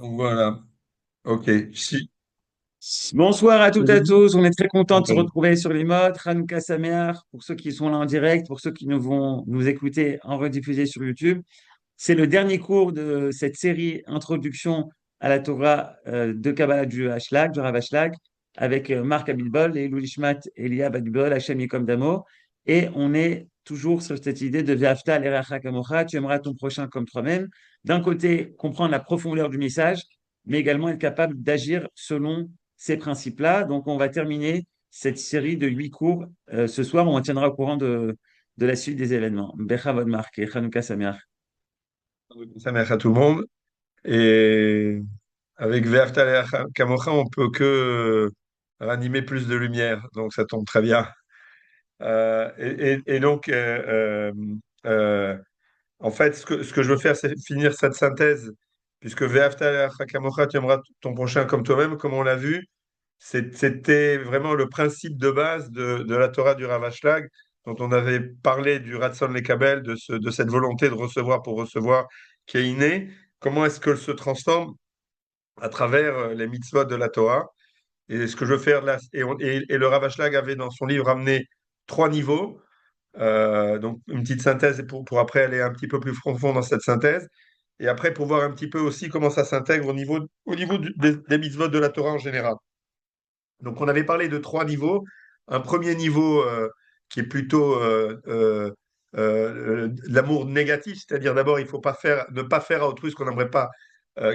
Donc voilà, ok. Bonsoir à toutes et à tous. On est très content de se Oui. retrouver sur les modes. Hanouka Sameach pour ceux qui sont là en direct, pour ceux qui nous vont nous écouter en rediffusé sur YouTube. C'est le dernier cours de cette série Introduction à la Torah de Kabbalah du Rav Ashlag, avec Marc Abitbol et Louis Schmat et Eliab Abitbol, Hachem Yikom Damo. Et on est toujours sur cette idée de Ve'afta l'erecha kamocha, tu aimeras ton prochain comme toi-même. D'un côté, comprendre la profondeur du message, mais également être capable d'agir selon ces principes-là. Donc, on va terminer cette série de 8 cours ce soir. On tiendra au courant de la suite des événements. Bechavod Marc et Chanukah Sameach. Ça mère à tout le monde. Et avec Ve'afta Kamocha, on peut que ranimer plus de lumière. Donc ça tombe très bien. Et donc, euh, en fait, ce que je veux faire, c'est finir cette synthèse, puisque Ve'afta Kamocha, tu aimeras ton prochain comme toi-même, comme on l'a vu. C'était vraiment le principe de base de la Torah du Rav Ashlag, dont on avait parlé du Ratson Lekabel, de cette volonté de recevoir pour recevoir qui est innée. Comment est-ce qu'elle se transforme à travers les mitzvot de la Torah? Et ce que je veux faire là, et le Rav Ashlag avait dans son livre amené 3 niveaux. Donc une petite synthèse pour après aller un petit peu plus profond dans cette synthèse. Et après, pour voir un petit peu aussi comment ça s'intègre au niveau des mitzvot de la Torah en général. Donc, on avait parlé de 3 niveaux. Un premier niveau qui est plutôt l'amour négatif, c'est-à-dire d'abord, il faut pas faire, ne pas faire à autrui ce qu'on n'aimerait pas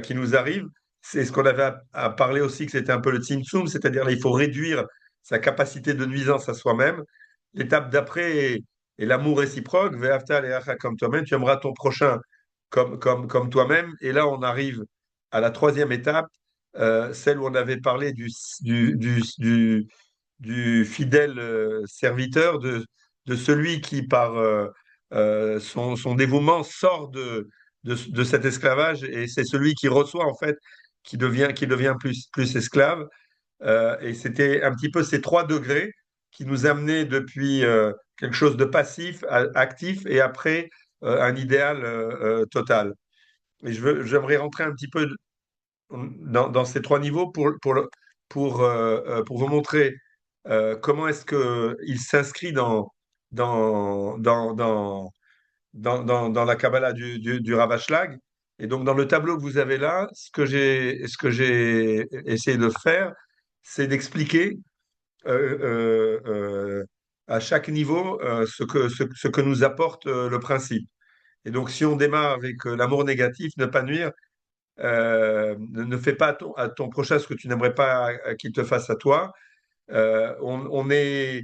qu'il nous arrive. C'est ce qu'on avait à parler aussi, que c'était un peu le tzimtzum, c'est-à-dire là, il faut réduire sa capacité de nuisance à soi-même. L'étape d'après est l'amour réciproque, ve'afta le'acha comme toi-même, tu aimeras ton prochain comme toi-même. Et là, on arrive à la troisième étape, celle où on avait parlé du, du, du, du fidèle serviteur, de celui qui, par son dévouement, sort de cet esclavage, et c'est celui qui reçoit, en fait, qui devient plus esclave. Et c'était un petit peu ces 3 degrés qui nous amenaient depuis quelque chose de passif à actif, et après un idéal total. Et j'aimerais rentrer un petit peu dans ces 3 niveaux pour vous montrer comment est-ce qu'il s'inscrit dans, dans, dans, dans la Kabbalah du Rav Ashlag. Et donc, dans le tableau que vous avez là, ce que j'ai essayé de faire, c'est d'expliquer à chaque niveau ce que nous apporte le principe. Et donc, si on démarre avec l'amour négatif, ne pas nuire, ne fais pas à ton prochain ce que tu n'aimerais pas qu'il te fasse à toi. On est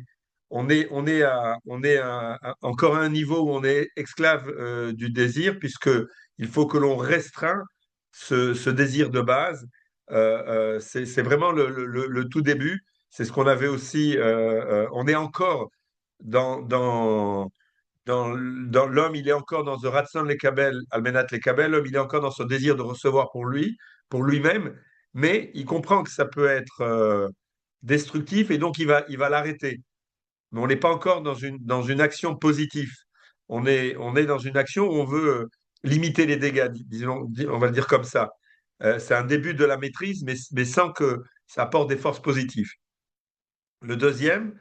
encore à un niveau où on est esclave du désir, puisque il faut que l'on restreint ce désir de base. C'est vraiment le tout début. C'est ce qu'on avait aussi. On est encore dans, dans, dans l'homme, il est encore dans The Ratson Lekabel, Almenat Lekabel, l'homme, il est encore dans ce désir de recevoir pour lui, pour lui-même, mais il comprend que ça peut être destructif, et donc il va l'arrêter. Mais on n'est pas encore dans une action positive. On est dans une action où on veut limiter les dégâts, disons, on va le dire comme ça. C'est un début de la maîtrise, mais sans que ça apporte des forces positives. Le deuxième,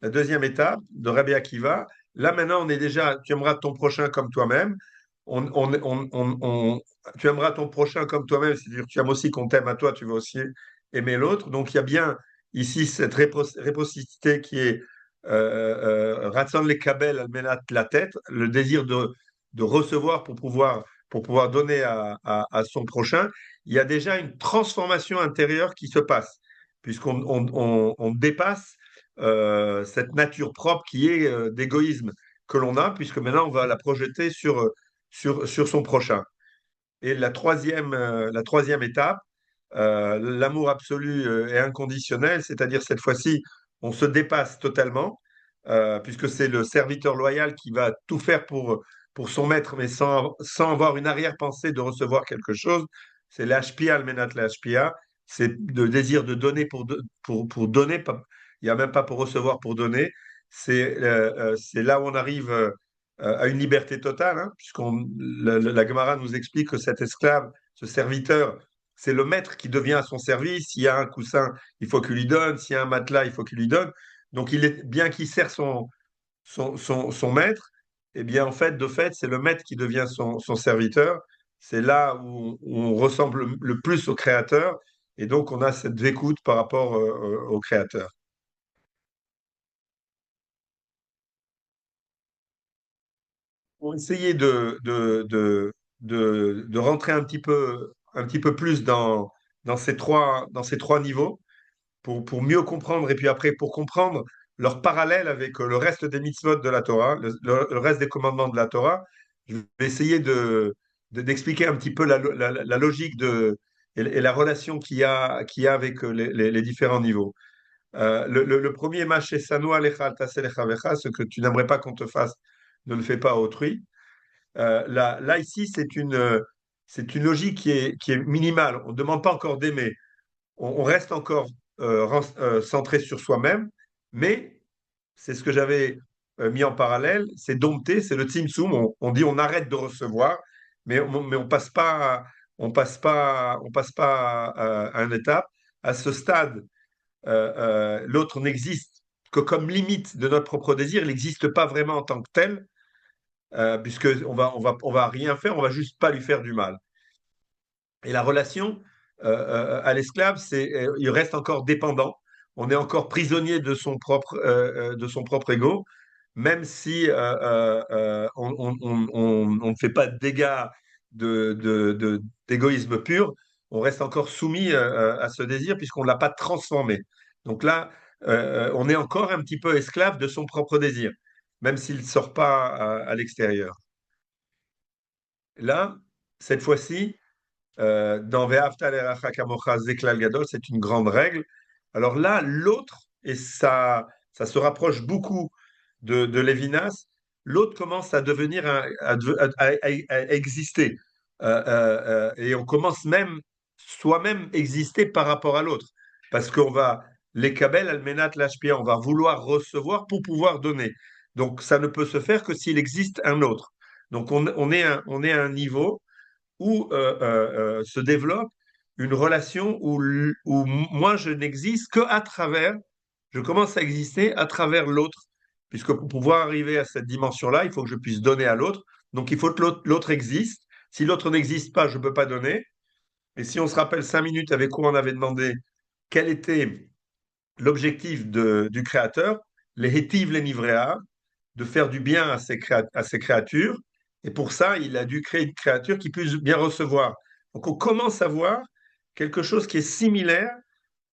la deuxième étape de Rabbi Akiva, là maintenant on est déjà, tu aimeras ton prochain comme toi-même. Tu aimeras ton prochain comme toi-même, c'est-à-dire tu aimes aussi qu'on t'aime à toi, tu veux aussi aimer l'autre. Donc il y a bien ici cette réciprocité qui est Ratson le Kabel Almenat la tête, le désir de recevoir pour pouvoir donner à son prochain. Il y a déjà une transformation intérieure qui se passe, puisqu'on on dépasse cette nature propre qui est d'égoïsme que l'on a, puisque maintenant on va la projeter sur son prochain. Et la troisième étape, l'amour absolu et inconditionnel, c'est-à-dire cette fois-ci, on se dépasse totalement, puisque c'est le serviteur loyal qui va tout faire pour son maître, mais sans avoir une arrière-pensée de recevoir quelque chose. C'est l'ashpia, le menat l'ashpia, c'est le désir de donner pour donner, il n'y a même pas pour recevoir, pour donner. C'est là où on arrive à une liberté totale, hein, puisqu'on la Gemara nous explique que cet esclave, ce serviteur, c'est le maître qui devient à son service. S'il y a un coussin, il faut qu'il lui donne. S'il y a un matelas, il faut qu'il lui donne. Donc, il est bien qu'il sert son maître, eh bien, en fait, de fait, c'est le maître qui devient son serviteur. C'est là où on ressemble le plus au créateur. Et donc, on a cette écoute par rapport au créateur. Pour essayer de rentrer un petit peu plus dans ces trois niveaux, pour mieux comprendre, et puis après, pour comprendre leur parallèle avec le reste des mitzvot de la Torah, le reste des commandements de la Torah, je vais essayer d'expliquer un petit peu la logique et la relation qu'il y a avec les différents niveaux. Le premier match, c'est Sanoa lecha al taseh lechavecha, ce que tu n'aimerais pas qu'on te fasse, ne le fais pas à autrui. Là, ici, c'est une logique qui est minimale. On ne demande pas encore d'aimer. On reste encore centré sur soi-même, mais c'est ce que j'avais mis en parallèle, c'est dompter, c'est le tzimtzum. On dit on arrête de recevoir, mais on passe pas à une étape. À ce stade, l'autre n'existe que comme limite de notre propre désir, il n'existe pas vraiment en tant que tel, puisque on va rien faire, on va juste pas lui faire du mal. Et la relation à l'esclave, il reste encore dépendant. On est encore prisonnier de son propre ego, même si on ne fait pas de dégâts d'égoïsme pur, on reste encore soumis à ce désir puisqu'on ne l'a pas transformé. Donc là, on est encore un petit peu esclave de son propre désir, même s'il ne sort pas à l'extérieur. Là, cette fois-ci, dans Ve'afta l'eracha kamocha zeklal gadol, c'est une grande règle. Alors là, l'autre, et ça se rapproche beaucoup de Lévinas, l'autre commence à devenir, à exister. Et on commence même soi-même exister par rapport à l'autre. Parce qu'on va, les kabel, almenat, lashpia, on va vouloir recevoir pour pouvoir donner. Donc ça ne peut se faire que s'il existe un autre. Donc on est à un niveau où se développe une relation où moi je n'existe que à travers, je commence à exister à travers l'autre, puisque pour pouvoir arriver à cette dimension-là, il faut que je puisse donner à l'autre. Donc il faut que l'autre existe. Si l'autre n'existe pas, je ne peux pas donner. Et si on se rappelle 5 minutes avec quoi on avait demandé quel était l'objectif du créateur, les hétiv, les nivréa, de faire du bien à ses créatures. Et pour ça, il a dû créer une créature qui puisse bien recevoir. Donc on commence à voir quelque chose qui est similaire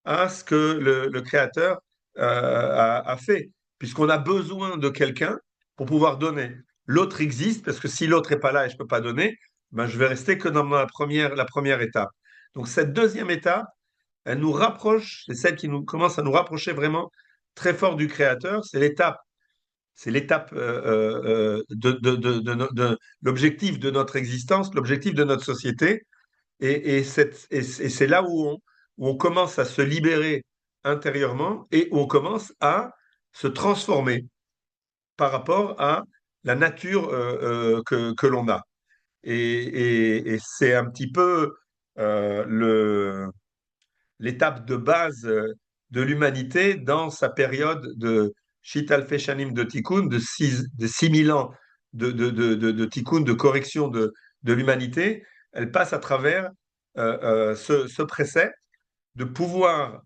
à ce que le créateur a fait, puisqu'on a besoin de quelqu'un pour pouvoir donner. L'autre existe, parce que si l'autre n'est pas là et je ne peux pas donner, ben je vais rester que dans la première étape. Donc cette deuxième étape, elle nous rapproche, c'est celle qui nous commence à nous rapprocher vraiment très fort du créateur, c'est l'étape de l'objectif de notre existence, l'objectif de notre société. Et c'est là où on commence à se libérer intérieurement et où on commence à se transformer par rapport à la nature que l'on a. Et c'est un petit peu l'étape de base de l'humanité dans sa période de Shital Feshanim de Tikkun, de 6000 ans de Tikkun, de correction de l'humanité. Elle passe à travers ce précepte de pouvoir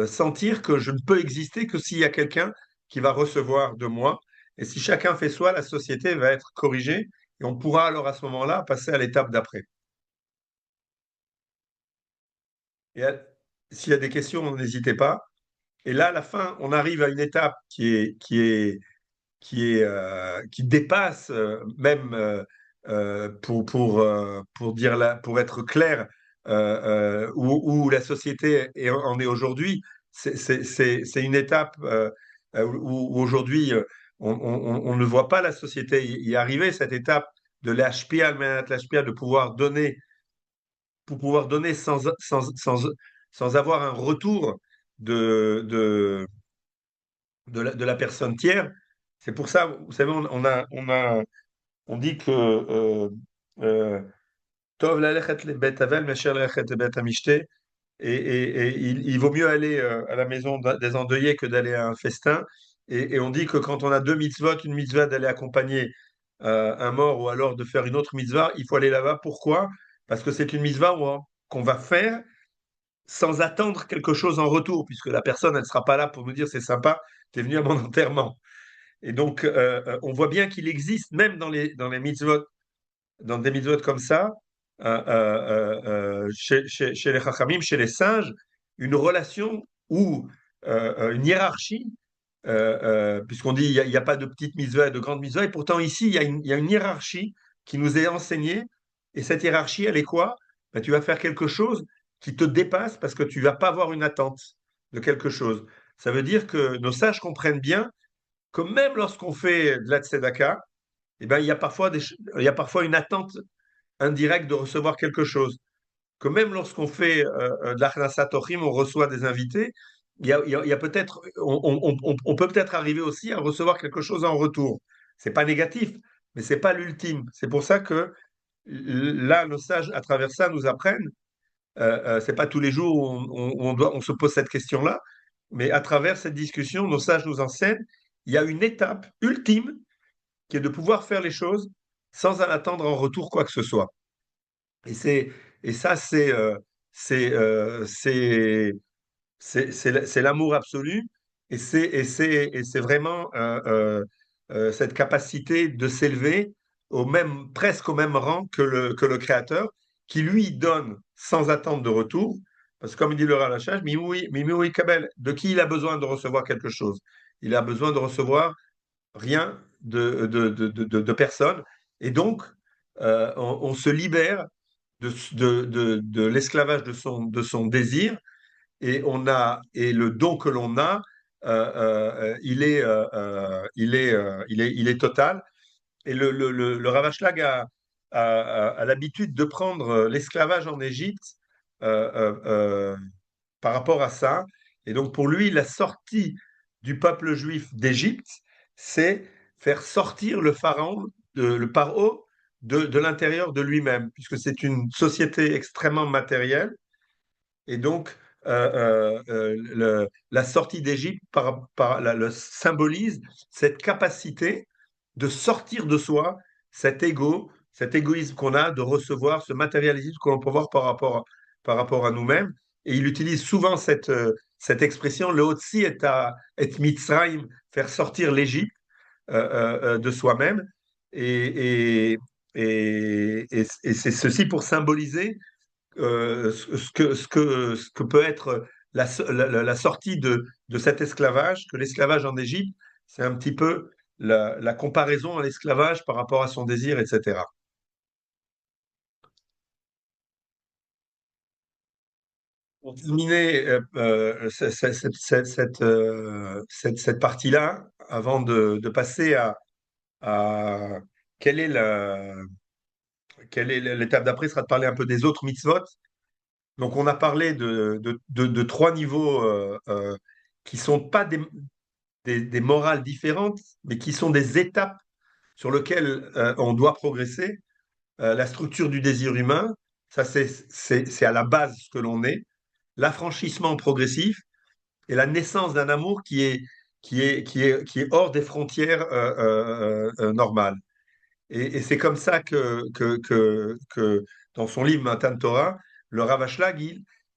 sentir que je ne peux exister que s'il y a quelqu'un qui va recevoir de moi. Et si chacun fait soi, la société va être corrigée et on pourra alors à ce moment-là passer à l'étape d'après. Et s'il y a des questions, n'hésitez pas. Et là, à la fin, on arrive à une étape qui dépasse même, pour dire pour être clair, où la société en est aujourd'hui. C'est une étape où aujourd'hui, on ne voit pas la société y arriver, cette étape de l'HPA, de pour pouvoir donner sans avoir un retour de, de la personne tiers. C'est pour ça, vous savez, on dit que Tov lalechet le bet avel, mesher lalechet le bet amishté. Et il vaut mieux aller à la maison des endeuillés que d'aller à un festin. Et on dit que quand on a deux mitzvot, une mitzvah d'aller accompagner un mort ou alors de faire une autre mitzvah, il faut aller là-bas. Pourquoi? Parce que c'est une mitzvah qu'on va faire sans attendre quelque chose en retour, puisque la personne, elle ne sera pas là pour nous dire c'est sympa, tu es venu à mon enterrement. Et donc, on voit bien qu'il existe, même dans les mitzvot, dans des mitzvot comme ça, chez les chachamim, chez les sages, une relation ou une hiérarchie, puisqu'on dit il n'y a pas de petites mitzvahs et de grandes mitzvahs, et pourtant ici, il y a une hiérarchie qui nous est enseignée, et cette hiérarchie, elle est quoi? Ben, tu vas faire quelque chose qui te dépasse parce que tu vas pas avoir une attente de quelque chose. Ça veut dire que nos sages comprennent bien que même lorsqu'on fait de la tzedaka, eh ben, il y a parfois une attente indirecte de recevoir quelque chose. Que même lorsqu'on fait de l'Achnasat Tochim, on reçoit des invités, il y a peut-être, on peut peut-être arriver aussi à recevoir quelque chose en retour. C'est pas négatif, mais c'est pas l'ultime. C'est pour ça que là, nos sages, à travers ça, nous apprennent. C'est pas tous les jours où on se pose cette question-là, mais à travers cette discussion, nos sages nous enseignent. Il y a une étape ultime qui est de pouvoir faire les choses sans en attendre en retour quoi que ce soit. Et c'est et ça c'est c'est l'amour absolu et c'est vraiment cette capacité de s'élever presque au même rang que le Créateur, qui lui donne sans attendre de retour, parce que comme dit le Ralachage, Mimoui Kabel, de qui il a besoin de recevoir quelque chose? Il a besoin de recevoir rien de personne. Et donc, on se libère de l'esclavage de son désir, et le don que l'on a, il est total. Et le Rav Ashlag a l'habitude de prendre l'esclavage en Égypte euh, euh, euh, par rapport à ça. Et donc pour lui, la sortie du peuple juif d'Égypte, c'est faire sortir le pharaon, le paro, de l'intérieur de lui-même, puisque c'est une société extrêmement matérielle. Et donc, la sortie d'Égypte le symbolise cette capacité de sortir de soi cet ego, cet égoïsme qu'on a de recevoir, ce matérialisme qu'on peut voir par rapport à nous-mêmes. Et il utilise souvent cette expression, le Hotsi et Mitzrayim, faire sortir l'Égypte de soi-même. Et, et c'est ceci pour symboliser ce que peut être la sortie de cet esclavage, que l'esclavage en Égypte, c'est un petit peu la comparaison à l'esclavage par rapport à son désir, etc. Pour terminer cette partie-là, avant de passer à quelle est l'étape d'après, sera de parler un peu des autres mitzvot. Donc, on a parlé de trois niveaux qui sont pas des morales différentes, mais qui sont des étapes sur lesquelles on doit progresser. La structure du désir humain, ça c'est à la base ce que l'on est. L'affranchissement progressif et la naissance d'un amour qui est hors des frontières normales. Et c'est comme ça que dans son livre Matan Torah, le Rav Ashlag,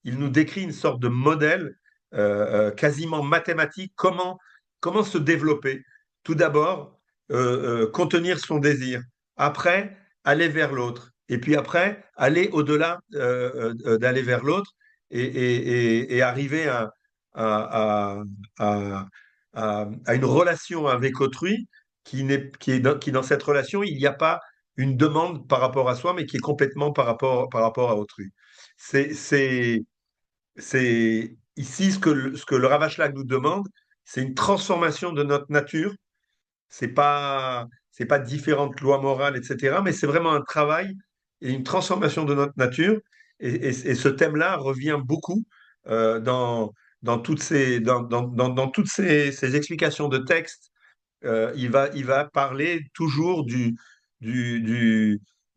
il nous décrit une sorte de modèle quasiment mathématique, comment se développer. Tout d'abord, contenir son désir. Après, aller vers l'autre. Et puis après, aller au-delà d'aller vers l'autre et arriver à, à, à une relation avec autrui qui dans cette relation, il n'y a pas une demande par rapport à soi, mais qui est complètement par rapport à autrui. C'est ici ce que le Rav Ashlag nous demande, c'est une transformation de notre nature. C'est pas différentes lois morales, etc., mais c'est vraiment un travail et une transformation de notre nature. Et ce thème-là revient beaucoup dans toutes ces explications de texte. Il va parler toujours du,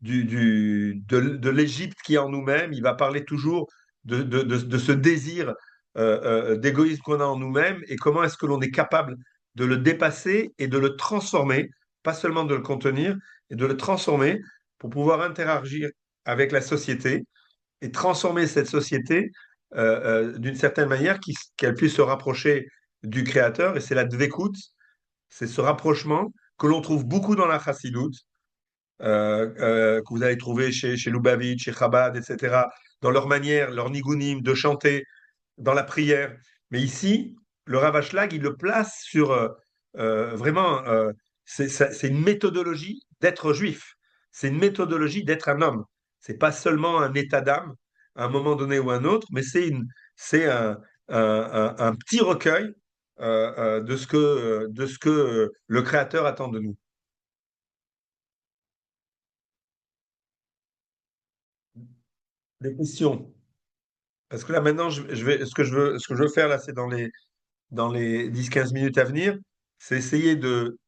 de l'Égypte qui est en nous-mêmes. Il va parler toujours de ce désir d'égoïsme qu'on a en nous-mêmes et comment est-ce que l'on est capable de le dépasser et de le transformer, pas seulement de le contenir, et de le transformer pour pouvoir interagir avec la société et transformer cette société d'une certaine manière qu'elle puisse se rapprocher du Créateur. Et c'est la dvékout, c'est ce rapprochement que l'on trouve beaucoup dans la chassidoute, que vous allez trouver chez Lubavitch, chez Chabad, etc., dans leur manière, leur nigunim de chanter, dans la prière. Mais ici, le Rav Ashlag, il le place sur vraiment, c'est une méthodologie d'être juif. C'est une méthodologie d'être un homme. C'est pas seulement un état d'âme à un moment donné ou un autre, mais c'est un petit recueil de ce que le Créateur attend de nous. Des questions. Parce que là, maintenant, ce que je veux faire, là, c'est dans les 10-15 minutes à venir, c'est essayer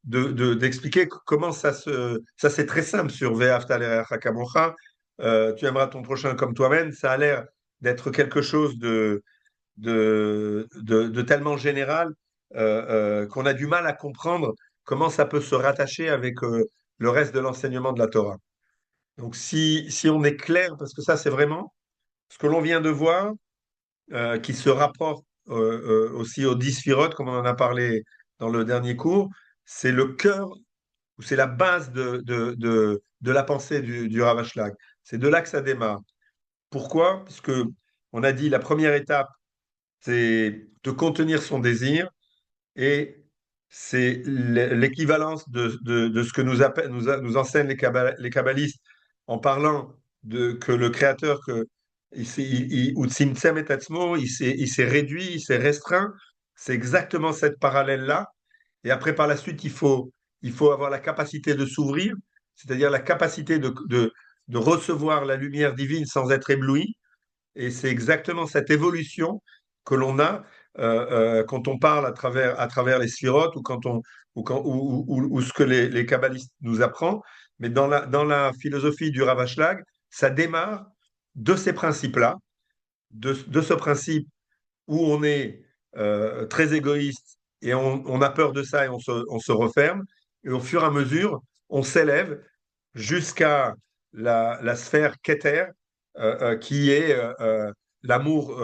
d'expliquer comment ça c'est très simple sur Ve'afta l'erecha kamocha. Tu aimeras ton prochain comme toi-même. Ça a l'air d'être quelque chose de tellement général qu'on a du mal à comprendre comment ça peut se rattacher avec le reste de l'enseignement de la Torah. Donc, si on est clair, parce que ça, c'est vraiment ce que l'on vient de voir, qui se rapporte aussi aux 10 sphirotes, comme on en a parlé dans le dernier cours, c'est le cœur, ou c'est la base de la pensée du Rav Ashlag. C'est de là que ça démarre. Pourquoi? Puisque on a dit la première étape, c'est de contenir son désir, et c'est l'équivalence de ce que nous enseignent les kabbalistes en parlant de que le Créateur, que Utzimtzem et Atzmo, il s'est réduit, il s'est restreint. C'est exactement cette parallèle-là. Et après, par la suite, il faut avoir la capacité de s'ouvrir, c'est-à-dire la capacité de recevoir la lumière divine sans être ébloui. Et c'est exactement cette évolution que l'on a quand on parle à travers les sphirotes ou, quand on, ou ce que les kabbalistes nous apprennent. Mais dans la philosophie du Rav Ashlag, ça démarre de ces principes-là, de ce principe où on est très égoïste et on a peur de ça et on se referme. Et au fur et à mesure, on s'élève jusqu'à la sphère Keter, qui est l'amour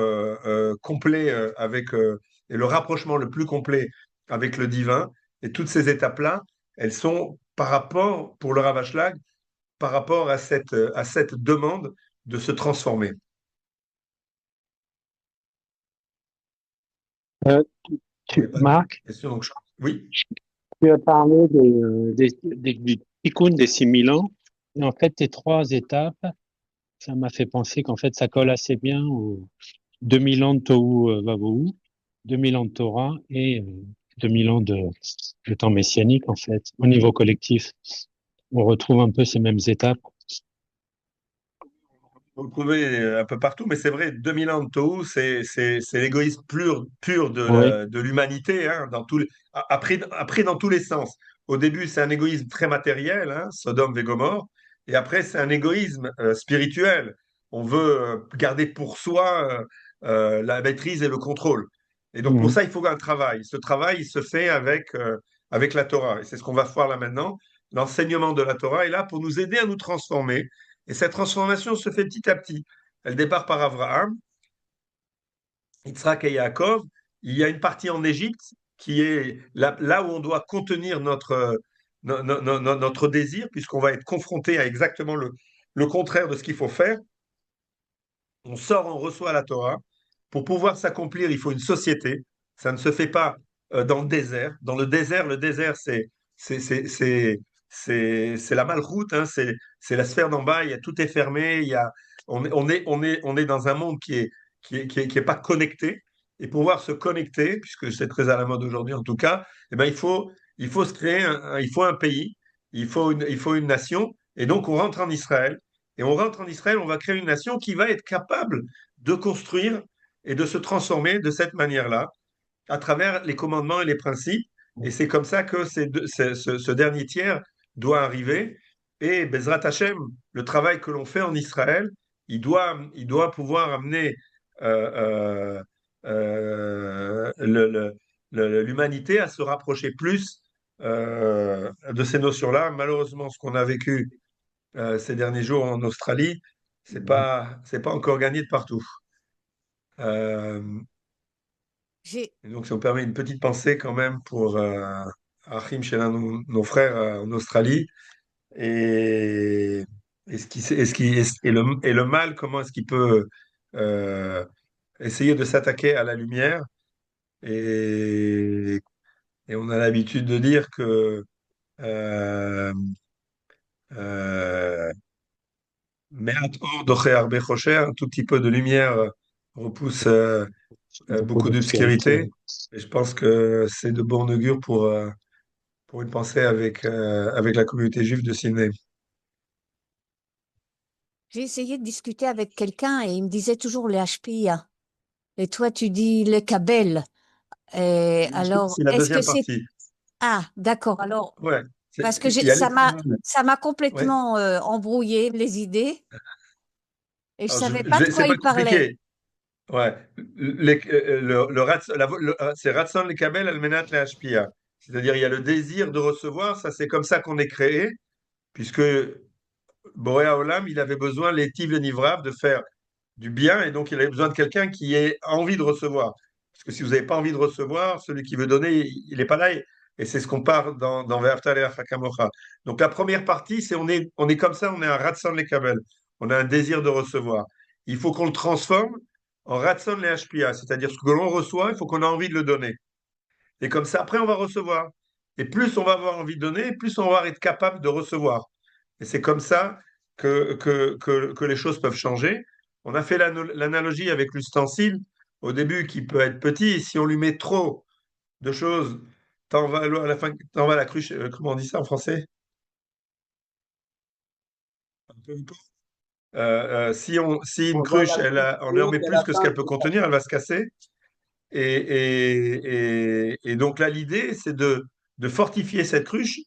complet et le rapprochement le plus complet avec le divin. Et toutes ces étapes-là, elles sont par rapport, pour le Rav Ashlag, par rapport à cette demande de se transformer. Euh, Il n'y a pas de Marc, question, donc oui. tu as parlé du tikkun des 6000 ans. Et en fait, tes trois étapes, ça m'a fait penser qu'en fait, ça colle assez bien aux 2000 ans de Tohu Vavohu, 2000 ans de Torah et 2000 ans de temps messianique, en fait, au niveau collectif. On retrouve un peu ces mêmes étapes. Vous le trouvez un peu partout, mais c'est vrai, 2000 ans de Tohu, c'est l'égoïsme pur Oui. de l'humanité, hein, après, dans tous les sens. Au début, c'est un égoïsme très matériel, hein, Sodome et Gomorre, et après, c'est un égoïsme spirituel. On veut garder pour soi la maîtrise et le contrôle. Et donc, pour Mhm. ça, il faut un travail. Ce travail, il se fait avec la Torah. Et c'est ce qu'on va voir là maintenant. L'enseignement de la Torah est là pour nous aider à nous transformer, et cette transformation se fait petit à petit. Elle départ par Abraham, Yitzhak et Yaakov. Il y a une partie en Égypte qui est là où on doit contenir notre désir, puisqu'on va être confronté à exactement le contraire de ce qu'il faut faire. On sort, on reçoit la Torah. Pour pouvoir s'accomplir, il faut une société. Ça ne se fait pas dans le désert. Dans le désert, c'est, c'est, c'est, c'est la malchoute, hein, c'est la sphère d'en bas, tout est fermé, on est dans un monde qui est pas connecté. Et pour pouvoir se connecter, puisque c'est très à la mode aujourd'hui en tout cas, eh ben, il faut se créer il faut un pays, il faut une nation. Et donc on rentre en Israël. Et on rentre en Israël, on va créer une nation qui va être capable de construire et de se transformer de cette manière-là, à travers les commandements et les principes. Et c'est comme ça que ce dernier tiers doit arriver. Et Bezrat Hashem, le travail que l'on fait en Israël, il doit pouvoir amener euh, l'humanité à se rapprocher plus de ces notions-là. Malheureusement, ce qu'on a vécu ces derniers jours en Australie, c'est pas encore gagné de partout. Euh, J'ai et donc, ça nous permet une petite pensée quand même pour Achim, chez nos frères en Australie. Et, et le mal, comment est-ce qu'il peut euh, essayer de s'attaquer à la lumière? Et, et on a l'habitude de dire que euh, euh, Me'at or docher harbe chosher, un tout petit peu de lumière repousse Beaucoup beaucoup d'obscurité. d'obscurité. Et je pense que c'est de bon augure pour une pensée avec la communauté juive de Sydney. j'ai essayé de discuter avec quelqu'un et il me disait toujours les HPIA. Et toi, tu dis les Kabel. Et alors, C'est la est-ce que deuxième c'est... partie. Ah, d'accord. Alors, Ouais, parce que il y a ça m'a ouais. complètement embrouillé les idées et je Alors, savais pas de c'est quoi pas il parlait. compliqué. Ouais. C'est Ratson les Kabel Almenat les Hashpia. C'est-à-dire, il y a le désir de recevoir, ça c'est comme ça qu'on est créé, puisque Boré Olam, il avait besoin, les Tiv le Nivrav, de faire du bien, et donc il avait besoin de quelqu'un qui ait envie de recevoir. Parce que si vous n'avez pas envie de recevoir, celui qui veut donner, il n'est pas là. Et c'est ce qu'on parle dans Ve'aftal et Afakamocha. Donc la première partie, c'est on est comme ça, on est un Ratson les Kabel. On a un désir de recevoir. Il faut qu'on le transforme en Ratson les HPA, c'est-à-dire ce que l'on reçoit, il faut qu'on ait envie de le donner. Et comme ça, après, on va recevoir. Et plus on va avoir envie de donner, plus on va être capable de recevoir. Et c'est comme ça que les choses peuvent changer. On a fait l'analogie avec l'ustensile, au début, qui peut être petit, et si on lui met trop de choses, à la fin, t'en vas à la cruche, comment on dit ça en français? Peu importe. Si une cruche, on leur met plus que ce qu'elle peut contenir, elle va se casser. Et donc là, l'idée, c'est de fortifier cette cruche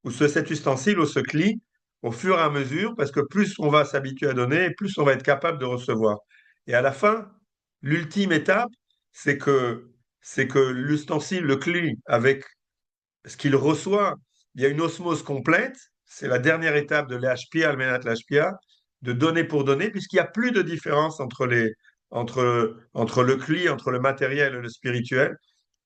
ou cet ustensile ou ce cli au fur et à mesure, parce que plus on va s'habituer à donner, plus on va être capable de recevoir. Et à la fin, l'ultime étape, c'est que, c'est que l'ustensile, le cli, avec ce qu'il reçoit, il y a une osmose complète. C'est la dernière étape de l'HPA, Almenat l'HPA, de donner pour donner, puisqu'il n'y a plus de différence entre le cli, entre le matériel et le spirituel.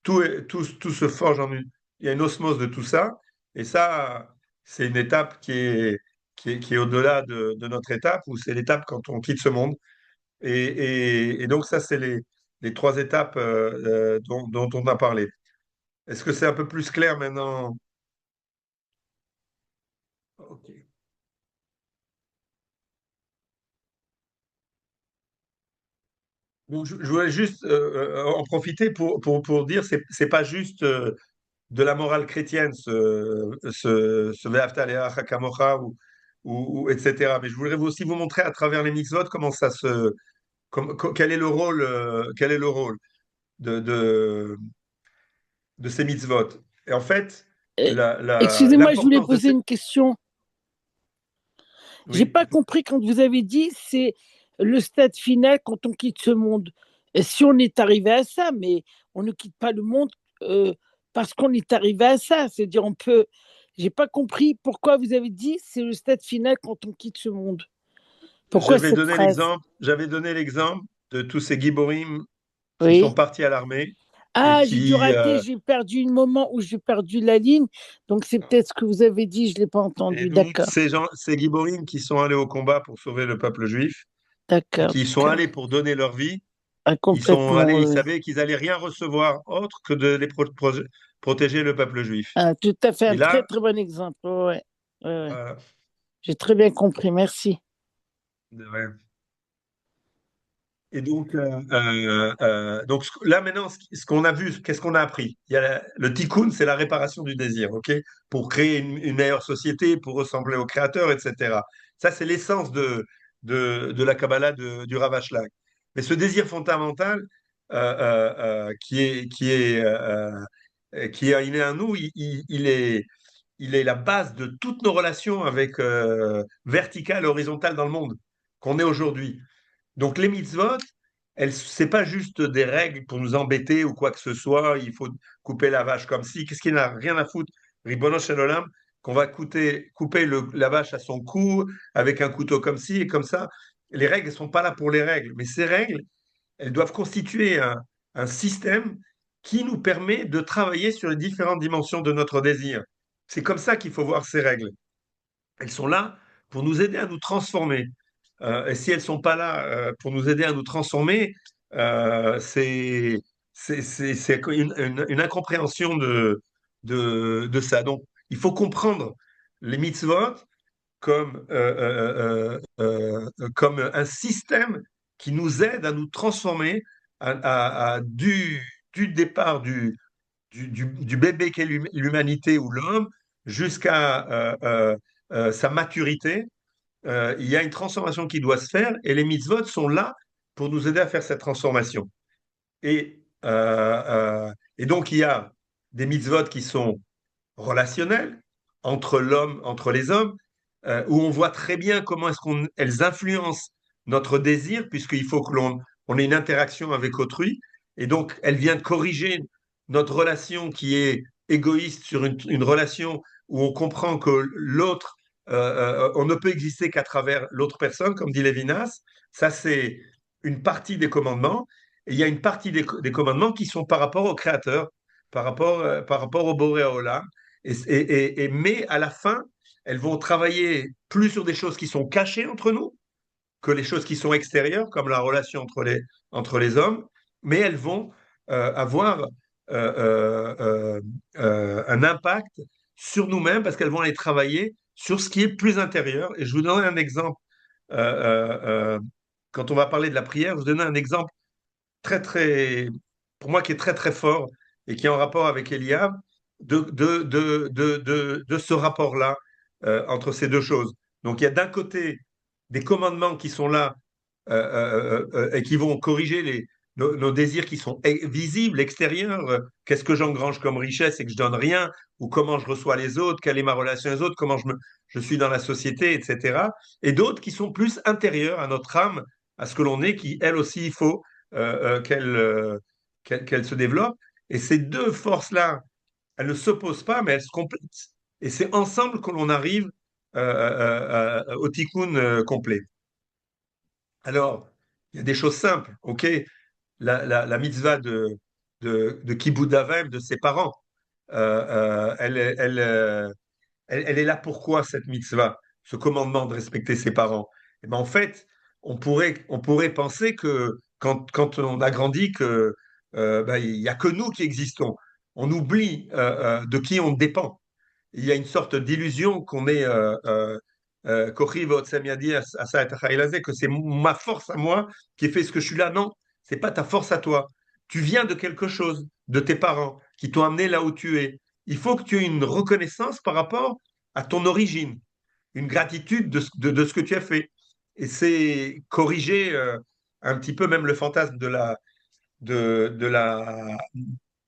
Tout se forge en une. Il y a une osmose de tout ça. Et ça, c'est une étape qui est au-delà de notre étape, ou c'est l'étape quand on quitte ce monde. Et donc, ça, c'est les trois étapes dont on a parlé. Est-ce que c'est un peu plus clair maintenant? Ok. Donc, je voulais juste en profiter pour dire, c'est pas juste de la morale chrétienne, ce Ve'afta le'acha kamocha etc. Mais je voudrais aussi vous montrer à travers les mitzvot comment quel est le rôle de, de, de ces mitzvot. Et en fait, Euh, Excusez-moi, je voulais l'importance de poser ces... une question. J'ai Oui, pas compris quand vous avez dit c'est le stade final quand on quitte ce monde. Et si on est arrivé à ça, mais on ne quitte pas le monde euh, parce qu'on est arrivé à ça. C'est-à-dire on peut. J'ai pas compris pourquoi vous avez dit c'est le stade final quand on quitte ce monde. Pourquoi cette phrase? j'avais donné l'exemple de tous ces giborim qui sont Oui. partis à l'armée et Ah, j'ai dû qui, rater, j'ai perdu le moment où j'ai perdu la ligne. Donc c'est peut-être ce que vous avez dit, je l'ai pas et entendu. donc D'accord, ces giborim qui sont allés au combat pour sauver le peuple juif et d'accord, qui sont d'accord. allés pour donner leur vie. Ah, Ils sont allés, complètement. ils savaient qu'ils allaient rien recevoir autre que de protéger le peuple juif. Ah, tout à fait, Et un très là, très bon exemple. Ouais, ouais, ouais. euh, J'ai très bien compris, merci. ouais. Et donc là maintenant, ce qu'on a vu, qu'est-ce qu'on a appris? Il y a le tikkun, c'est la réparation du désir, ok? Pour créer une meilleure société, pour ressembler au Créateur, etc. Ça, c'est l'essence de la Kabbalah du Rav Ashlag. Mais ce désir fondamental qui est inné à nous, il est la base de toutes nos relations avec verticales et horizontales dans le monde qu'on est aujourd'hui. Donc les mitzvot, c'est pas juste des règles pour nous embêter ou quoi que ce soit. Il faut couper la vache comme si. Qu'est-ce qui n'a rien à foutre, Ribono Shel Olam, qu'on va couper la vache à son cou avec un couteau comme ci et comme ça. Les règles ne sont pas là pour les règles, mais ces règles, elles doivent constituer un système qui nous permet de travailler sur les différentes dimensions de notre désir. C'est comme ça qu'il faut voir ces règles. Elles sont là pour nous aider à nous transformer. Et si elles ne sont pas là pour nous aider à nous transformer, c'est une incompréhension de ça. Donc, il faut comprendre les mitzvot comme, comme un système qui nous aide à nous transformer du départ du bébé qu'est l'humanité ou l'homme jusqu'à sa maturité. Il y a une transformation qui doit se faire et les mitzvot sont là pour nous aider à faire cette transformation. Et donc, il y a des mitzvot qui sont relationnelles entre les hommes, où on voit très bien comment est-ce qu'elles influencent notre désir, puisqu'il faut que on ait une interaction avec autrui. Et donc, elle vient corriger notre relation qui est égoïste sur une relation où on comprend que l'autre, on ne peut exister qu'à travers l'autre personne, comme dit Lévinas. Ça, c'est une partie des commandements. Et il y a une partie des commandements qui sont par rapport au Créateur, par rapport au Boré Olam. Mais à la fin, elles vont travailler plus sur des choses qui sont cachées entre nous que les choses qui sont extérieures, comme la relation entre les hommes, mais elles vont avoir un impact sur nous-mêmes parce qu'elles vont aller travailler sur ce qui est plus intérieur. Et je vous donne un exemple. euh, Quand on va parler de la prière, je vous donne un exemple très, très, pour moi, qui est très, très fort et qui est en rapport avec Eliab, de ce rapport-là entre ces deux choses. Donc, il y a d'un côté des commandements qui sont là et qui vont corriger nos désirs qui sont visibles, extérieurs. Qu'est-ce que j'engrange comme richesse et que je donne rien, ou comment je reçois les autres, quelle est ma relation aux autres, comment je suis dans la société, etc. Et d'autres qui sont plus intérieurs à notre âme, à ce que l'on est, qui, elle aussi, il faut qu'elle se développe. Et ces deux forces-là, elles ne s'opposent pas, mais elles se complètent. Et c'est ensemble que l'on arrive au tikkun complet. Alors, il y a des choses simples, ok? La mitzvah de Kibbout Avim, de ses parents, elle est là pourquoi cette mitzvah, ce commandement de respecter ses parents? Eh ben, en fait, on pourrait penser que quand on a grandi, que ben, il n'y a que nous qui existons. On oublie de qui on dépend. Il y a une sorte d'illusion qu'on est Kochi Votsem Yadi Asa et Haïlazé, que c'est ma force à moi qui fait ce que je suis là. Non, c'est pas ta force à toi. Tu viens de quelque chose, de tes parents, qui t'ont amené là où tu es. Il faut que tu aies une reconnaissance par rapport à ton origine, une gratitude de ce que tu as fait. Et c'est corriger un petit peu même le fantasme de la,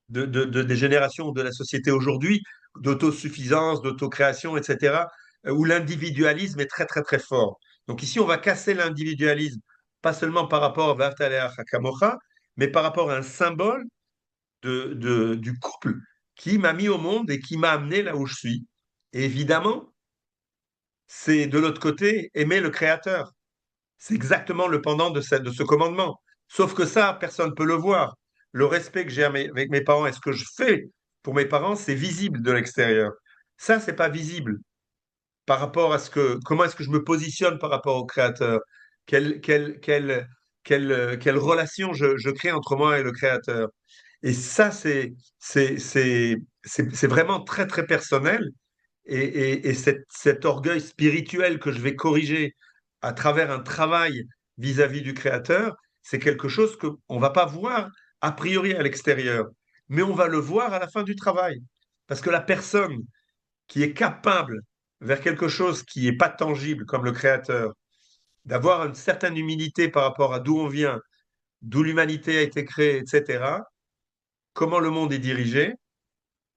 des générations de la société aujourd'hui, d'autosuffisance, d'autocréation, etc., où l'individualisme est très, très, très fort. Donc ici, on va casser l'individualisme, pas seulement par rapport à Vaftalea Hakamocha, mais par rapport à un symbole du couple qui m'a mis au monde et qui m'a amené là où je suis. Et évidemment, c'est de l'autre côté aimer le Créateur. C'est exactement le pendant de ce commandement. Sauf que ça, personne ne peut le voir. Le respect que j'ai avec mes parents et ce que je fais pour mes parents, c'est visible de l'extérieur. Ça, c'est pas visible par rapport à comment est-ce que je me positionne par rapport au Créateur. Quelle relation je crée entre moi et le Créateur. Et ça, c'est vraiment très, très personnel. Et cet orgueil spirituel que je vais corriger à travers un travail vis-à-vis du Créateur, c'est quelque chose qu'on ne va pas voir a priori à l'extérieur, mais on va le voir à la fin du travail. Parce que la personne qui est capable vers quelque chose qui n'est pas tangible comme le Créateur, d'avoir une certaine humilité par rapport à d'où on vient, d'où l'humanité a été créée, etc., comment le monde est dirigé,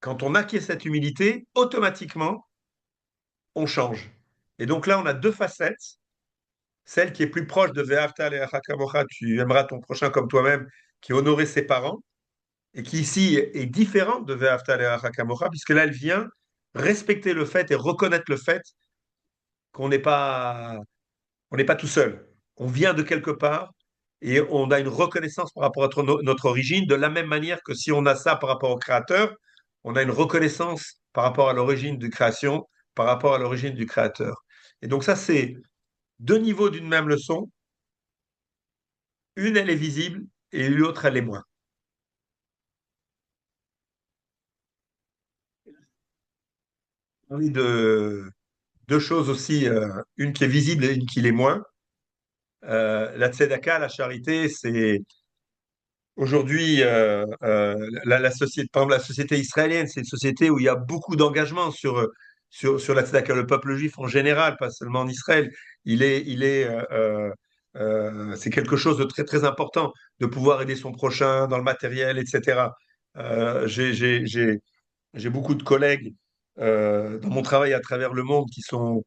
quand on acquiert cette humilité, automatiquement, on change. Et donc là, on a deux facettes. Celle qui est plus proche de Ve'afta le'acha kamocha, tu aimeras ton prochain comme toi-même, qui honorait ses parents, et qui ici est différente de Ve'afta le'acha kamocha, puisque là, elle vient respecter le fait et reconnaître le fait qu'on n'est pas tout seul. On vient de quelque part et on a une reconnaissance par rapport à notre origine, de la même manière que si on a ça par rapport au Créateur, on a une reconnaissance par rapport à l'origine de création, par rapport à l'origine du Créateur. Et donc ça, c'est deux niveaux d'une même leçon. Une, elle est visible et l'autre, elle est moins. On a de deux choses aussi, une qui est visible et une qui l'est moins. La tzedaka, la charité, c'est aujourd'hui la société, par exemple, la société israélienne, c'est une société où il y a beaucoup d'engagement sur la tzedaka. Le peuple juif en général, pas seulement en Israël, c'est quelque chose de très très important de pouvoir aider son prochain dans le matériel, etc. Euh, j'ai j'ai- j'ai- J'ai beaucoup de collègues dans mon travail à travers le monde qui sont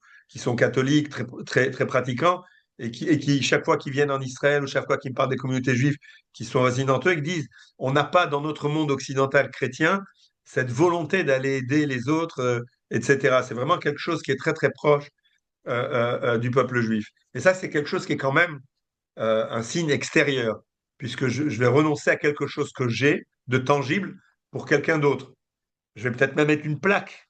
catholiques, très, très, très pratiquants, et qui, chaque fois qu'ils viennent en Israël ou chaque fois qu'ils me parlent des communautés juives qui sont résidentes, eux, ils disent, on n'a pas dans notre monde occidental chrétien cette volonté d'aller aider les autres, etc. C'est vraiment quelque chose qui est très, très proche du peuple juif. Et ça, c'est quelque chose qui est quand même un signe extérieur, puisque je vais renoncer à quelque chose que j'ai de tangible pour quelqu'un d'autre. Je vais peut-être même mettre une plaque,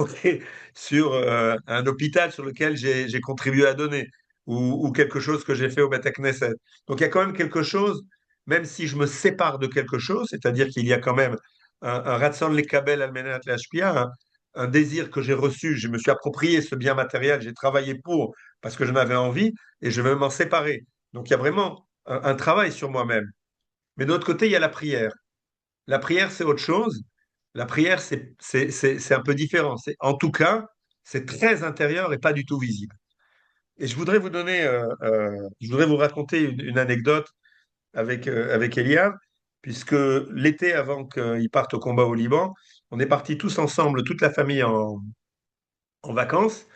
ok, sur un hôpital sur lequel j'ai contribué à donner, ou quelque chose que j'ai fait au Beth Knesset. Donc il y a quand même quelque chose, même si je me sépare de quelque chose, c'est-à-dire qu'il y a quand même un Ratson Lekabel Almenat Lashpia, un désir que j'ai reçu, je me suis approprié ce bien matériel, j'ai travaillé pour, parce que j'en avais envie, et je vais m'en séparer. Donc il y a vraiment un travail sur moi-même. Mais d'autre côté, il y a la prière. La prière, c'est autre chose. La prière, c'est un peu différent. En tout cas, c'est très intérieur et pas du tout visible. Et je voudrais vous raconter une anecdote avec Eliab, puisque l'été, avant qu'il parte au combat au Liban, on est partis tous ensemble, toute la famille en vacances.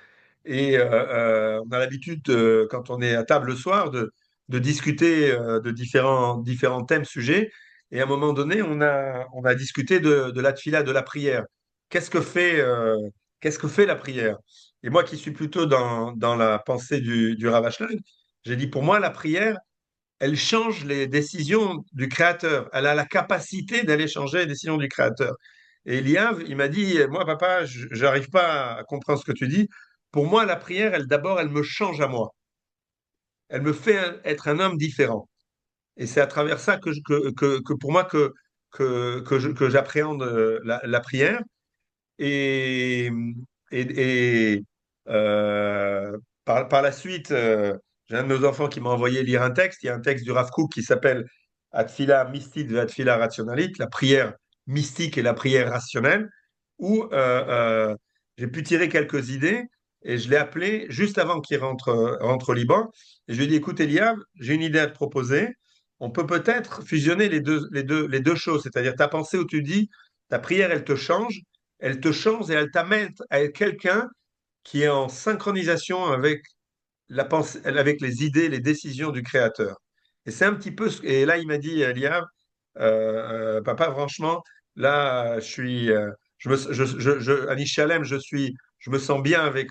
Et on a l'habitude, quand on est à table le soir, de discuter de différents thèmes, sujets. Et à un moment donné, on a discuté de la tfila, de la prière. Qu'est-ce que fait, euh, qu'est-ce que fait la prière? Et moi qui suis plutôt dans la pensée du Rav Ashlag, j'ai dit, pour moi, la prière, elle change les décisions du Créateur. Elle a la capacité d'aller changer les décisions du Créateur. Et Eliav, il m'a dit, moi, papa, j'arrive pas à comprendre ce que tu dis. Pour moi, la prière, elle d'abord, elle me change à moi. Elle me fait être un homme différent. Et c'est à travers ça que pour moi que j'appréhende la prière. Et, et par la suite, j'ai un de nos enfants qui m'a envoyé lire un texte. Il y a un texte du Rav Kook qui s'appelle Atfila mystique de Atfila rationalite, la prière mystique et la prière rationnelle, où j'ai pu tirer quelques idées et je l'ai appelé juste avant qu'il rentre au Liban. Et je lui ai dit, écoute, Eliab, j'ai une idée à te proposer. On peut peut-être fusionner les deux choses, c'est-à-dire ta pensée où tu dis, ta prière, elle te change et elle t'amène à être quelqu'un qui est en synchronisation avec la pensée, avec les idées, les décisions du Créateur. Et c'est un petit peu et là il m'a dit Liam, papa franchement là Annie Chalem, je me sens bien avec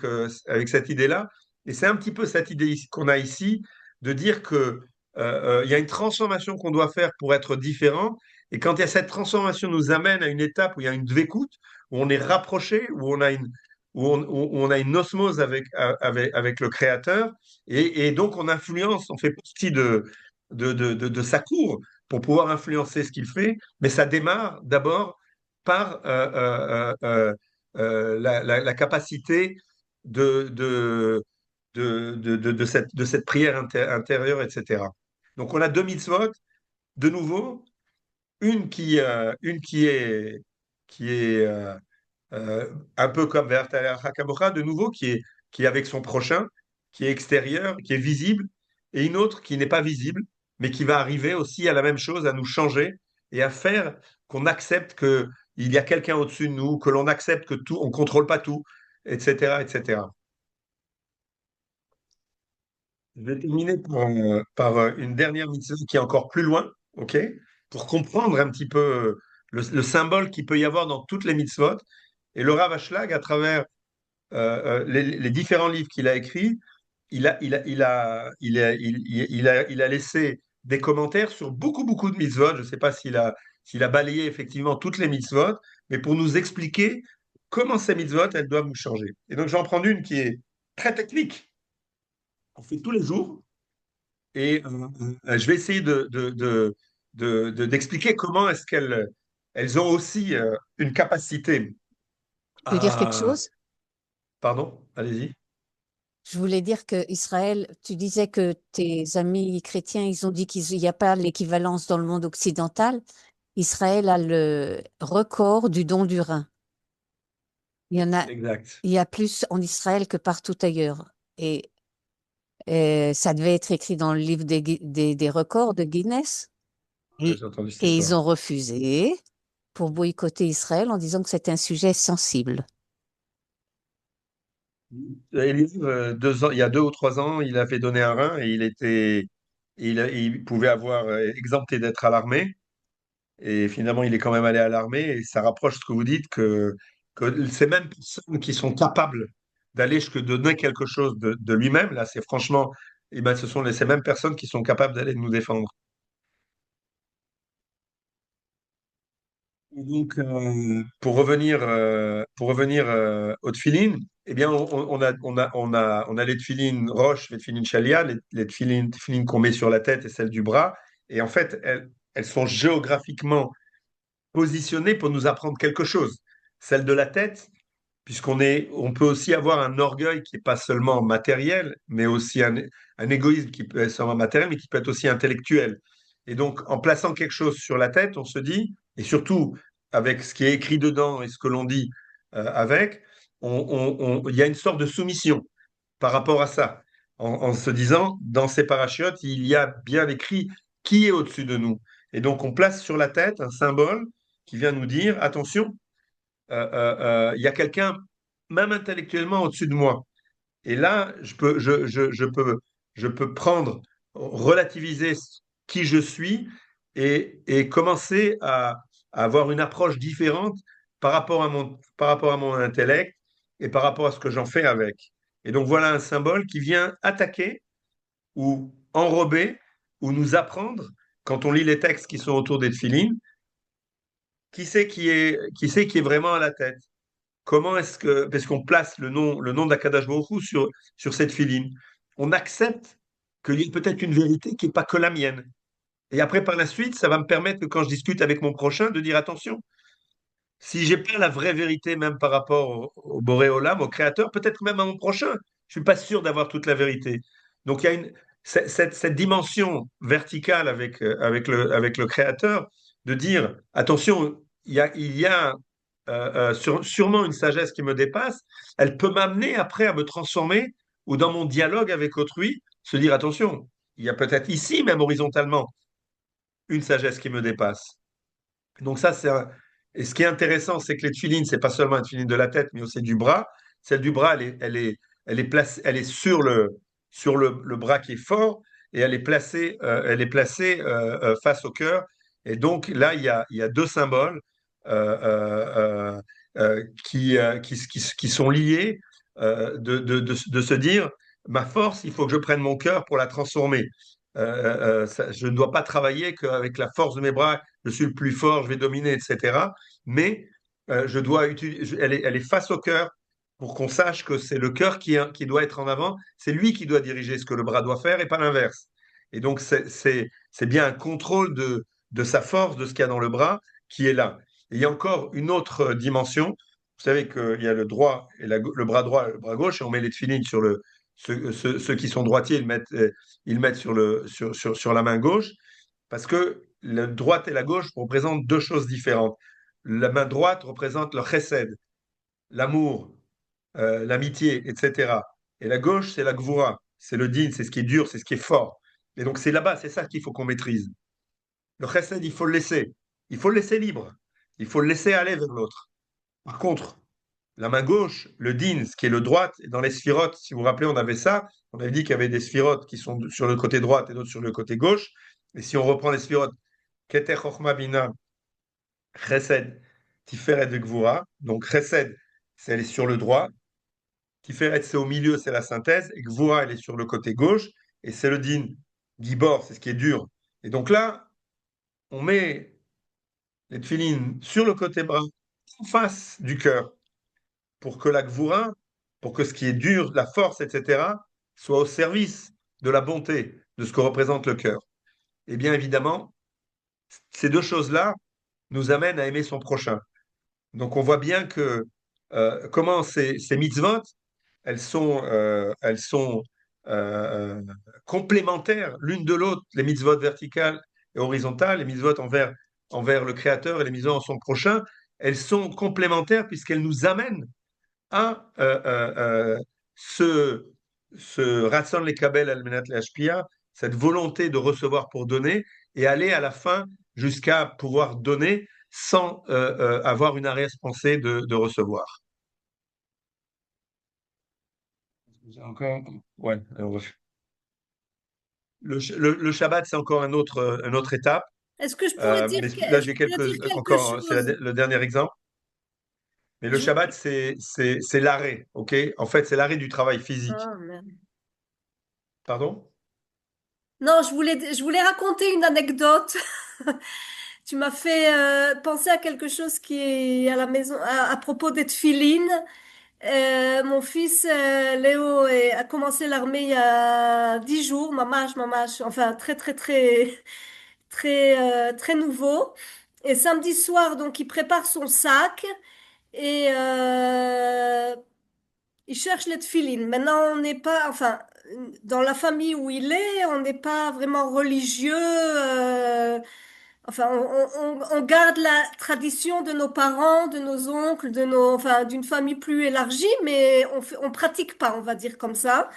cette idée-là. Et c'est un petit peu cette idée qu'on a ici de dire que il y a une transformation qu'on doit faire pour être différent. Et quand il y a cette transformation nous amène à une étape où il y a une dvécoute, où on est rapproché, où on a une osmose avec le Créateur, et donc on influence, on fait partie de sa cour pour pouvoir influencer ce qu'il fait, mais ça démarre d'abord par la capacité de, de, de cette prière intérieure, etc. Donc on a deux mitzvot, de nouveau, qui est un peu comme Ve'ahavta l'Erecha Kamocha, de nouveau, qui est avec son prochain, qui est extérieur, qui est visible, et une autre qui n'est pas visible, mais qui va arriver aussi à la même chose, à nous changer et à faire qu'on accepte qu'il y a quelqu'un au-dessus de nous, que l'on accepte que tout, on ne contrôle pas tout, etc., etc. Je vais terminer par une dernière mitzvah qui est encore plus loin, ok? Pour comprendre un petit peu le symbole qu'il peut y avoir dans toutes les mitzvot. Et le Rav Ashlag, à travers les différents livres qu'il a écrits, il a laissé des commentaires sur beaucoup, beaucoup de mitzvot. Je ne sais pas s'il a balayé effectivement toutes les mitzvot, mais pour nous expliquer comment ces mitzvot, elles doivent nous changer. Et donc, j'en prends une qui est très technique. On fait tous les jours. Et je vais essayer d'expliquer comment est-ce elles ont aussi une capacité Tu veux dire quelque à... chose? Pardon, allez-y. Je voulais dire que Israël, tu disais que tes amis chrétiens, ils ont dit qu'il n'y a pas l'équivalence dans le monde occidental. Israël a le record du don du rein. Il y en a, Exact. il y a plus en Israël que partout ailleurs. Et ça devait être écrit dans le livre des records de Guinness. Ouais, Et, j'ai entendu cette et ils histoire. ont refusé pour boycotter Israël en disant que c'était un sujet sensible. Eliab, il y a 2 ou 3 ans, il avait donné un rein et il pouvait avoir exempté d'être à l'armée. Et finalement, il est quand même allé à l'armée. Et ça rapproche ce que vous dites que ces mêmes personnes qui sont capables d'aller jusque donner quelque chose de lui-même, là, c'est franchement, eh ben, ce sont ces mêmes personnes qui sont capables d'aller nous défendre. Et donc, pour revenir au tefilin, eh bien, on a les tefilin roches, les tefilin chalia, les tefilin qu'on met sur la tête et celles du bras. Et en fait, elles sont géographiquement positionnées pour nous apprendre quelque chose. Celle de la tête, on peut aussi avoir un orgueil qui n'est pas seulement matériel, mais aussi un égoïsme qui peut être seulement matériel, mais qui peut être aussi intellectuel. Et donc, en plaçant quelque chose sur la tête, on se dit, et surtout avec ce qui est écrit dedans et ce que l'on dit avec, il y a une sorte de soumission par rapport à ça, en se disant, dans ces parachutes, il y a bien écrit qui est au-dessus de nous. Et donc, on place sur la tête un symbole qui vient nous dire, attention, il y a quelqu'un, même intellectuellement, au-dessus de moi. Et là, je peux prendre, relativiser qui je suis et commencer à avoir une approche différente par rapport à mon intellect et par rapport à ce que j'en fais avec. Et donc voilà un symbole qui vient attaquer ou enrober ou nous apprendre, quand on lit les textes qui sont autour des tefilines, qui c'est qui est vraiment à la tête. Comment est-ce que, parce qu'on place le nom d'Akadash Baruch Hu sur cette filine, on accepte qu'il y ait peut-être une vérité qui n'est pas que la mienne. Et après, par la suite, ça va me permettre que quand je discute avec mon prochain, de dire attention, si j'ai pas la vraie vérité, même par rapport au Boré Olam, au Créateur, peut-être même à mon prochain, je suis pas sûr d'avoir toute la vérité. Donc il y a cette dimension verticale avec le Créateur, de dire attention, il y a sûrement une sagesse qui me dépasse, elle peut m'amener après à me transformer ou dans mon dialogue avec autrui, se dire attention, il y a peut-être ici, même horizontalement, une sagesse qui me dépasse. Donc ça, Et ce qui est intéressant, c'est que les tefilines, c'est pas seulement une tefiline de la tête, mais aussi du bras. Celle du bras, elle est sur le bras qui est fort et elle est placée face au cœur. Et donc là, il y a 2 symboles qui sont liés de se dire, ma force, il faut que je prenne mon cœur pour la transformer. Je ne dois pas travailler qu'avec la force de mes bras, je suis le plus fort, je vais dominer, etc. Mais elle est face au cœur pour qu'on sache que c'est le cœur qui doit être en avant, c'est lui qui doit diriger ce que le bras doit faire et pas l'inverse. Et donc, c'est bien un contrôle de sa force, de ce qu'il y a dans le bras, qui est là. Et il y a encore une autre dimension. Vous savez qu'il y a le droit et le bras droit et le bras gauche, et on met les tefilines sur ceux qui sont droitiers, ils mettent sur la main gauche, parce que la droite et la gauche représentent 2 choses différentes. La main droite représente le chesed, l'amour, l'amitié, etc. Et la gauche, c'est la gvura, c'est le din, c'est ce qui est dur, c'est ce qui est fort. Et donc c'est là-bas, c'est ça qu'il faut qu'on maîtrise. Le chesed, il faut le laisser. Il faut le laisser libre. Il faut le laisser aller vers l'autre. Par contre, la main gauche, le din, ce qui est le droite, et dans les sphirotes, si vous vous rappelez, on avait ça, on avait dit qu'il y avait des sphirotes qui sont sur le côté droit et d'autres sur le côté gauche. Et si on reprend les sphirotes, Keter Chochma Bina, Chesed, Tiferet et Gvura, donc Chesed, c'est elle est sur le droit, Tiferet c'est au milieu, c'est la synthèse, et Gvura elle est sur le côté gauche, et c'est le din, Gibor, c'est ce qui est dur. Et donc là, on met les tefilines sur le côté bras, en face du cœur, pour que la gvoura, pour que ce qui est dur, la force, etc., soit au service de la bonté, de ce que représente le cœur. Et bien évidemment, ces deux choses-là nous amènent à aimer son prochain. Donc on voit bien que comment ces mitzvot, elles sont euh, complémentaires l'une de l'autre, les mitzvot verticales et horizontales, les mitzvot envers le Créateur et les mitzvot en son prochain, elles sont complémentaires puisqu'elles nous amènent à ce, ce Ratson les Kabel al-Menat le cette volonté de recevoir pour donner et aller à la fin jusqu'à pouvoir donner sans avoir une arrière-pensée de recevoir. Encore, ouais, le Shabbat, c'est encore une autre étape. Est-ce que je pourrais dire, Mais là, je j'ai pourrais dire quelque encore, c'est chose? le dernier exemple. Mais le Je- Shabbat, c'est l'arrêt, ok? En fait, c'est l'arrêt du travail physique. Ah, merde. Pardon? Non, je voulais raconter une anecdote. Tu m'as fait penser à quelque chose qui est à la maison à propos des tefilines. Mon fils Léo a commencé l'armée il y a 10 jours, mamache, enfin très nouveau. Et samedi soir, donc il prépare son sac et il cherche les tefilines. Maintenant, on n'est pas, enfin, dans la famille où il est, on n'est pas vraiment religieux. Enfin, on garde la tradition de nos parents, de nos oncles, enfin, d'une famille plus élargie, mais on pratique pas, on va dire comme ça.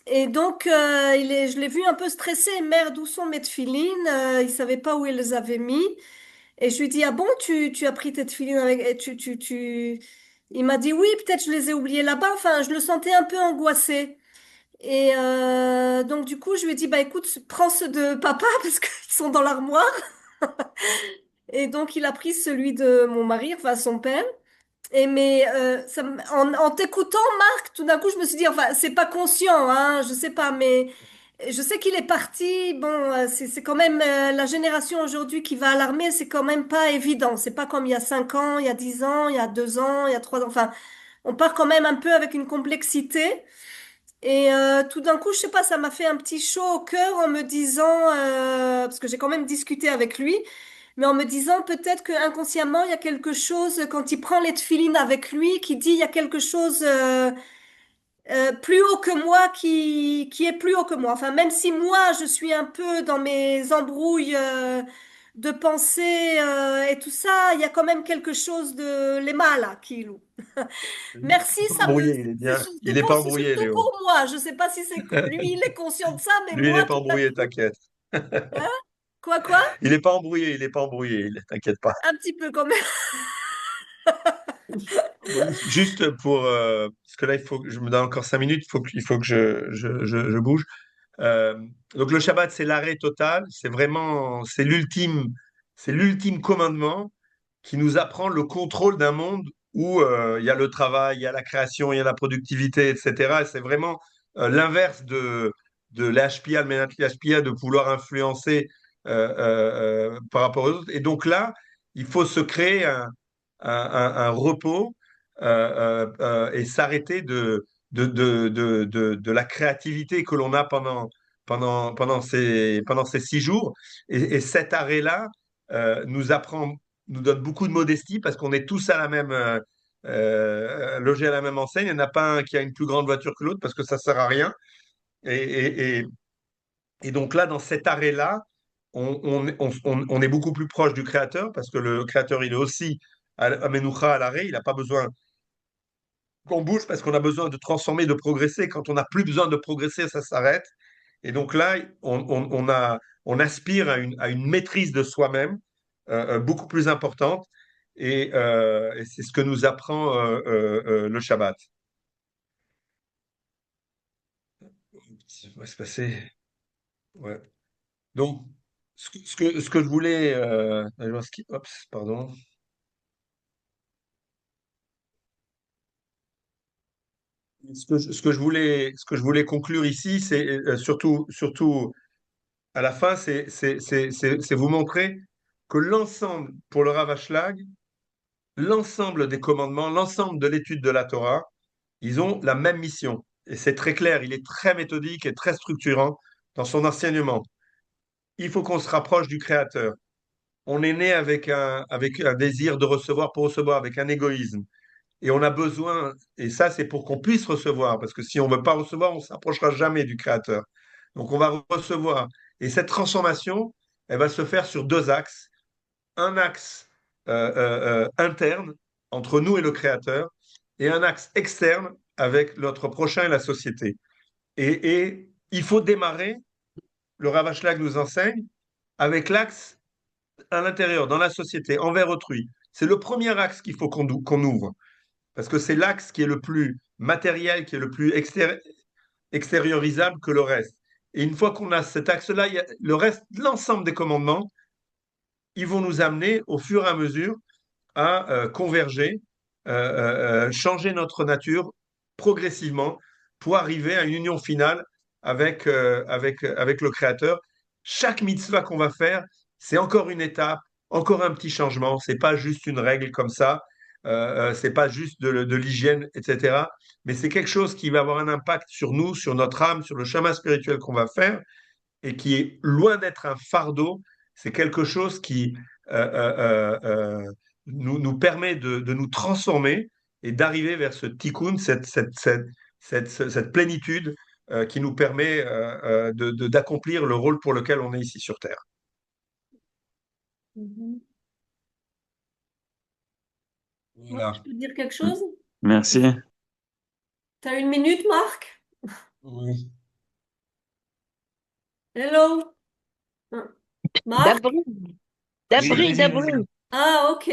Et donc, je l'ai vu un peu stressé. Merde, où sont mes tefilines? Il savait pas où il les avait mis. Et je lui dis, ah bon, tu as pris tes tefilines avec, et Il m'a dit, oui, peut-être je les ai oubliés là-bas. Enfin, je le sentais un peu angoissé. Et donc, du coup, je lui ai dit, bah écoute, prends ceux de papa parce qu'ils sont dans l'armoire. Et donc, il a pris celui de mon mari, enfin son père. Et mais en t'écoutant, Marc, tout d'un coup, je me suis dit, enfin, c'est pas conscient, hein, je sais pas, mais je sais qu'il est parti. Bon, c'est quand même la génération aujourd'hui qui va à l'armée, c'est quand même pas évident. C'est pas comme il y a 5 ans, il y a 10 ans, il y a 2 ans, il y a 3 ans. Enfin, on part quand même un peu avec une complexité. Et tout d'un coup, je sais pas, ça m'a fait un petit chaud au cœur en me disant, parce que j'ai quand même discuté avec lui, mais en me disant peut-être que inconsciemment il y a quelque chose quand il prend les tefilines avec lui, qui dit il y a quelque chose plus haut que moi qui est plus haut que moi. Enfin, même si moi je suis un peu dans mes embrouilles de pensée et tout ça, il y a quand même quelque chose de l'Ema là qui loue. Il Merci, n'est pas embrouillé, il est bien. Il n'est pas c'est embrouillé, surtout Léo. pour moi. Je sais pas si c'est lui, il est conscient de ça, mais Lui, il n'est moi pas tout à embrouillé, coup, t'inquiète. hein? Quoi? Il n'est pas embrouillé, il n'est pas embrouillé, t'inquiète pas. Un petit peu quand même. Juste pour, parce que là, il faut que je me donne encore 5 minutes, il faut que je bouge. Euh, donc le Shabbat, c'est l'arrêt total, c'est l'ultime commandement qui nous apprend le contrôle d'un monde où il y a le travail, il y a la création, il y a la productivité, etc. Et c'est vraiment l'inverse de l'HPA, le Menat l'HPA, de vouloir influencer par rapport aux autres. Et donc là, il faut se créer un repos et s'arrêter de la créativité que l'on a pendant ces 6 jours. Et cet arrêt-là nous donne beaucoup de modestie parce qu'on est tous logés à la même enseigne. Il n'y en a pas un qui a une plus grande voiture que l'autre parce que ça ne sert à rien. Et, et, et, et donc là, dans cet arrêt-là, on est beaucoup plus proche du Créateur parce que le Créateur, il est aussi à Menoucha, à l'arrêt. Il n'a pas besoin qu'on bouge parce qu'on a besoin de transformer, de progresser. Quand on n'a plus besoin de progresser, ça s'arrête. Et donc là, on aspire à une maîtrise de soi-même beaucoup plus importante. et c'est ce que nous apprend le Shabbat. Ça va se passer. Ouais. Donc, ce que je voulais. Oups, pardon. Ce que je voulais conclure ici, c'est surtout à la fin, c'est vous montrer que l'ensemble, pour le Rav Ashlag, l'ensemble des commandements, l'ensemble de l'étude de la Torah, ils ont la même mission. Et c'est très clair, il est très méthodique et très structurant dans son enseignement. Il faut qu'on se rapproche du Créateur. On est né avec un désir de recevoir pour recevoir, avec un égoïsme. Et on a besoin, et ça c'est pour qu'on puisse recevoir, parce que si on ne veut pas recevoir, on ne s'approchera jamais du Créateur. Donc on va recevoir. Et cette transformation, elle va se faire sur deux axes. Un axe interne entre nous et le Créateur, et un axe externe avec notre prochain et la société. Et il faut démarrer, le Rav Ashlag nous enseigne, avec l'axe à l'intérieur, dans la société, envers autrui. C'est le premier axe qu'il faut qu'on ouvre, parce que c'est l'axe qui est le plus matériel, qui est le plus extériorisable que le reste. Et une fois qu'on a cet axe-là, le reste, l'ensemble des commandements, ils vont nous amener au fur et à mesure à converger, changer notre nature progressivement pour arriver à une union finale avec le Créateur. Chaque mitzvah qu'on va faire, c'est encore une étape, encore un petit changement. C'est pas juste une règle comme ça, c'est pas juste de l'hygiène, etc. Mais c'est quelque chose qui va avoir un impact sur nous, sur notre âme, sur le chemin spirituel qu'on va faire et qui est loin d'être un fardeau. C'est quelque chose qui nous permet de nous transformer et d'arriver vers ce tikkun, cette plénitude qui nous permet d'accomplir le rôle pour lequel on est ici sur Terre. Mhm. Voilà. Je peux dire quelque chose? Merci. Tu as une minute, Marc? Oui. Hello? Ah. Marc? Oui, D'abri, vas-y, vas-y. Ah, ok.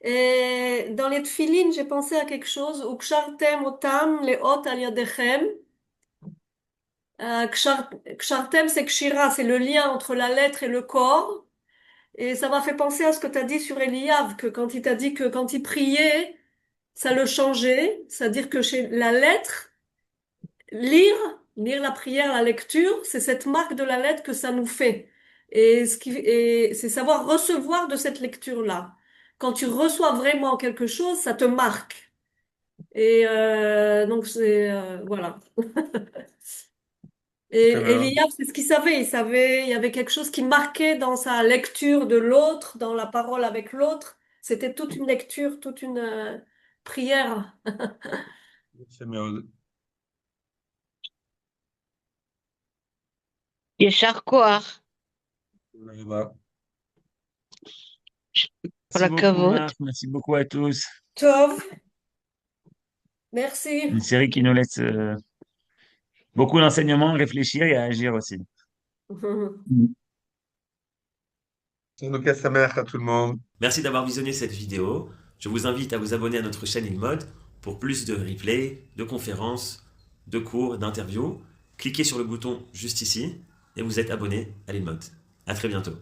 Et dans les tfilines, j'ai pensé à quelque chose. Ukshartem otam leot al yadechem. Kshartem, c'est kshira, c'est le lien entre la lettre et le corps. Et ça m'a fait penser à ce que tu as dit sur Eliav, que quand il t'a dit que quand il priait, ça le changeait. C'est-à-dire que chez la lettre, lire, lire la prière, la lecture, c'est cette marque de la lettre que ça nous fait. Et c'est savoir recevoir de cette lecture-là. Quand tu reçois vraiment quelque chose, ça te marque. Et donc c'est voilà. Et Très bien. Eliab, c'est ce qu'il savait. Il savait, il y avait quelque chose qui marquait dans sa lecture de l'autre, dans la parole avec l'autre. C'était toute une lecture, toute une prière. C'est bien. Yeshar Koach, Voilà. pour Merci la beaucoup, kavod. Marc. Merci beaucoup à tous. Tov, merci. Une série qui nous laisse beaucoup d'enseignements, réfléchir et à agir aussi. Hanouka Sameach à tout le monde. Merci d'avoir visionné cette vidéo. Je vous invite à vous abonner à notre chaîne InMode pour plus de replays, de conférences, de cours, d'interviews. Cliquez sur le bouton juste ici et vous êtes abonné à l'InMode. À très bientôt.